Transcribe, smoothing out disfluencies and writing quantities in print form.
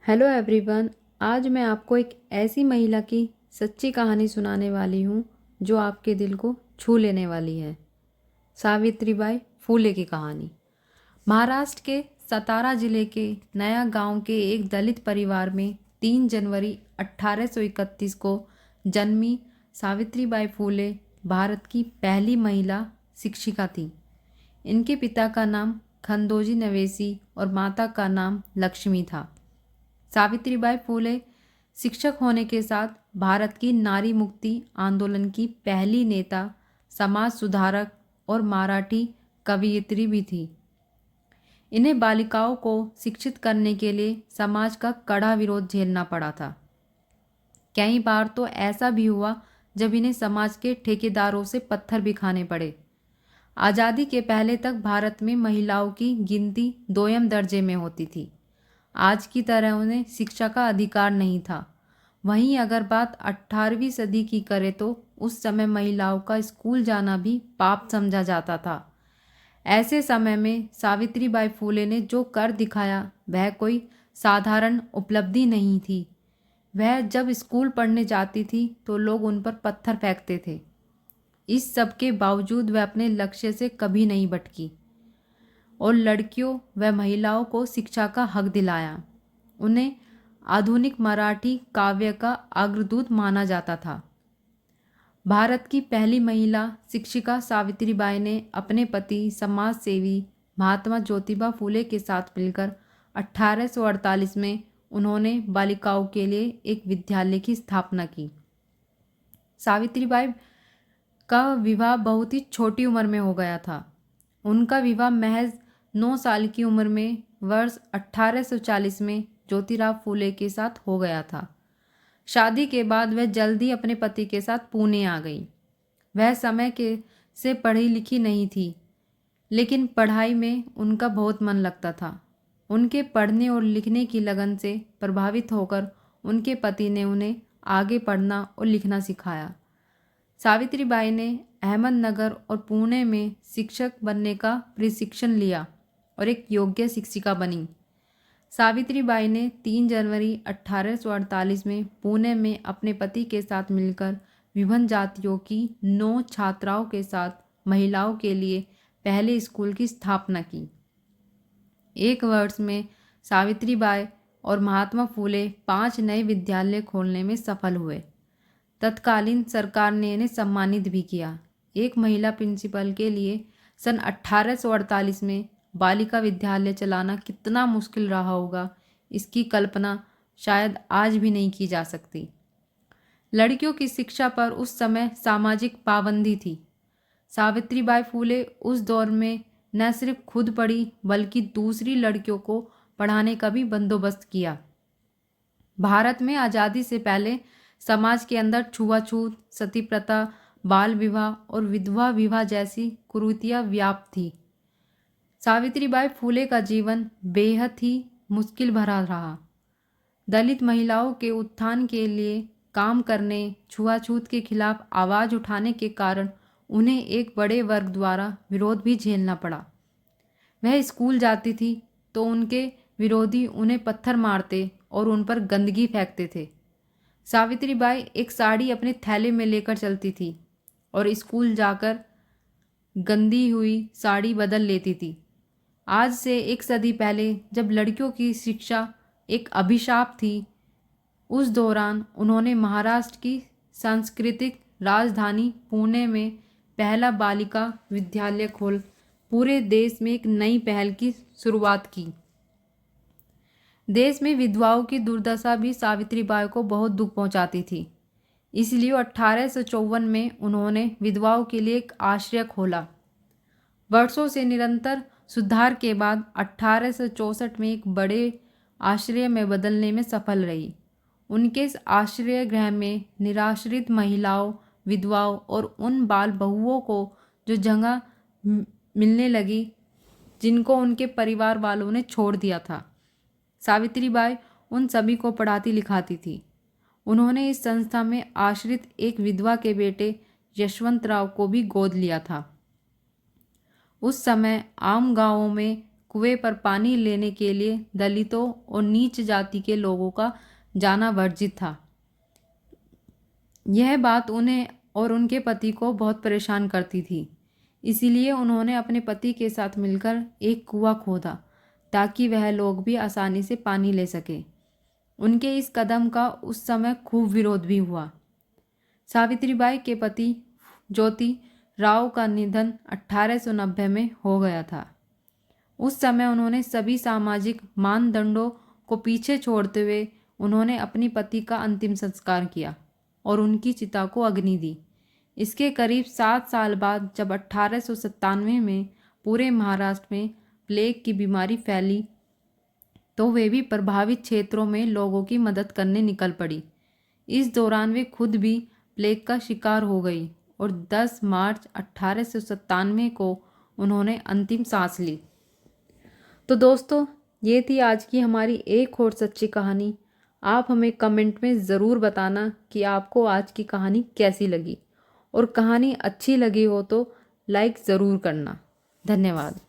Hello everyone. आज मैं आपको एक ऐसी महिला की सच्ची कहानी सुनाने वाली हूँ जो आपके दिल को छू लेने वाली है। सावित्रीबाई फूले की कहानी। महाराष्ट्र के सतारा जिले के नया गांव के एक दलित परिवार में 3 जनवरी 1831 को जन्मी सावित्रीबाई फूले भारत की पहली महिला शिक्षिका थी। इनके पिता का नाम खंदोजी नवेसी और माता का नाम लक्ष्मी था। सावित्रीबाई फूले शिक्षक होने के साथ भारत की नारी मुक्ति आंदोलन की पहली नेता, समाज सुधारक और मराठी कवयित्री भी थी। इन्हें बालिकाओं को शिक्षित करने के लिए समाज का कड़ा विरोध झेलना पड़ा था। कई बार तो ऐसा भी हुआ जब इन्हें समाज के ठेकेदारों से पत्थर भी खाने पड़े। आज़ादी के पहले तक भारत में महिलाओं की गिनती 2ym दर्जे में होती थी। आज की तरह उन्हें शिक्षा का अधिकार नहीं था। वहीं अगर बात 18वीं सदी की करें तो उस समय महिलाओं का स्कूल जाना भी पाप समझा जाता था। ऐसे समय में सावित्रीबाई फूले ने जो कर दिखाया वह कोई साधारण उपलब्धि नहीं थी। वह जब स्कूल पढ़ने जाती थी तो लोग उन पर पत्थर फेंकते थे। इस सब के बावजूद वह अपने लक्ष्य से कभी नहीं भटकी और लड़कियों व महिलाओं को शिक्षा का हक दिलाया। उन्हें आधुनिक मराठी काव्य का अग्रदूत माना जाता था। भारत की पहली महिला शिक्षिका सावित्रीबाई ने अपने पति समाज सेवी महात्मा ज्योतिबा फूले के साथ मिलकर 1848 में उन्होंने बालिकाओं के लिए एक विद्यालय की स्थापना की। सावित्रीबाई का विवाह बहुत ही छोटी उम्र में हो गया था। उनका विवाह महज 9 साल की उम्र में वर्ष 1840 में ज्योतिराव फूले के साथ हो गया था। शादी के बाद वह जल्दी अपने पति के साथ पुणे आ गई। वह समय के से पढ़ी लिखी नहीं थी, लेकिन पढ़ाई में उनका बहुत मन लगता था। उनके पढ़ने और लिखने की लगन से प्रभावित होकर उनके पति ने उन्हें आगे पढ़ना और लिखना सिखाया। सावित्रीबाई ने अहमदनगर और पुणे में शिक्षक बनने का प्रशिक्षण लिया और एक योग्य शिक्षिका बनी। सावित्रीबाई ने 3 जनवरी 1848 में पुणे में अपने पति के साथ मिलकर विभिन्न जातियों की 9 छात्राओं के साथ महिलाओं के लिए पहले स्कूल की स्थापना की। एक वर्ष में सावित्रीबाई और महात्मा फूले 5 नए विद्यालय खोलने में सफल हुए। तत्कालीन सरकार ने इन्हें सम्मानित भी किया। एक महिला प्रिंसिपल के लिए सन 1848 में बालिका विद्यालय चलाना कितना मुश्किल रहा होगा, इसकी कल्पना शायद आज भी नहीं की जा सकती। लड़कियों की शिक्षा पर उस समय सामाजिक पाबंदी थी। सावित्रीबाई फूले उस दौर में न सिर्फ खुद पढ़ी बल्कि दूसरी लड़कियों को पढ़ाने का भी बंदोबस्त किया। भारत में आज़ादी से पहले समाज के अंदर छुआछूत, सती प्रथा, बाल विवाह और विधवा विवाह जैसी कुरीतियां व्याप्त थी। सावित्रीबाई फूले का जीवन बेहद ही मुश्किल भरा रहा। दलित महिलाओं के उत्थान के लिए काम करने, छुआछूत के खिलाफ आवाज़ उठाने के कारण उन्हें एक बड़े वर्ग द्वारा विरोध भी झेलना पड़ा। वह स्कूल जाती थी तो उनके विरोधी उन्हें पत्थर मारते और उन पर गंदगी फेंकते थे। सावित्रीबाई एक साड़ी अपने थैले में लेकर चलती थी और स्कूल जाकर गंदी हुई साड़ी बदल लेती थी। आज से 1 सदी पहले जब लड़कियों की शिक्षा एक अभिशाप थी, उस दौरान उन्होंने महाराष्ट्र की सांस्कृतिक राजधानी पुणे में पहला बालिका विद्यालय खोल पूरे देश में एक नई पहल की शुरुआत की। देश में विधवाओं की दुर्दशा भी सावित्रीबाई को बहुत दुख पहुंचाती थी। इसलिए 1854 में उन्होंने विधवाओं के लिए एक आश्रय खोला। वर्षों से निरंतर सुधार के बाद 1864 में एक बड़े आश्रय में बदलने में सफल रही। उनके इस आश्रय गृह में निराश्रित महिलाओं, विधवाओं और उन बाल बहुओं को जो जगह मिलने लगी जिनको उनके परिवार वालों ने छोड़ दिया था। सावित्रीबाई उन सभी को पढ़ाती लिखाती थी। उन्होंने इस संस्था में आश्रित एक विधवा के बेटे यशवंतराव को भी गोद लिया था। उस समय आम गांवों में कुएं पर पानी लेने के लिए दलितों और नीच जाति के लोगों का जाना वर्जित था। यह बात उन्हें और उनके पति को बहुत परेशान करती थी। इसीलिए उन्होंने अपने पति के साथ मिलकर एक कुआं खोदा ताकि वह लोग भी आसानी से पानी ले सके। उनके इस कदम का उस समय खूब विरोध भी हुआ। सावित्रीबाई के पति ज्योति राव का निधन 1890 में हो गया था। उस समय उन्होंने सभी सामाजिक मानदंडों को पीछे छोड़ते हुए उन्होंने अपनी पति का अंतिम संस्कार किया और उनकी चिता को अग्नि दी। इसके करीब 7 साल बाद जब 1897 में पूरे महाराष्ट्र में प्लेग की बीमारी फैली तो वे भी प्रभावित क्षेत्रों में लोगों की मदद करने निकल पड़ी। इस दौरान वे खुद भी प्लेग का शिकार हो गई और 10 मार्च 1897 को उन्होंने अंतिम सांस ली। तो दोस्तों, ये थी आज की हमारी एक और सच्ची कहानी। आप हमें कमेंट में ज़रूर बताना कि आपको आज की कहानी कैसी लगी, और कहानी अच्छी लगी हो तो लाइक ज़रूर करना। धन्यवाद।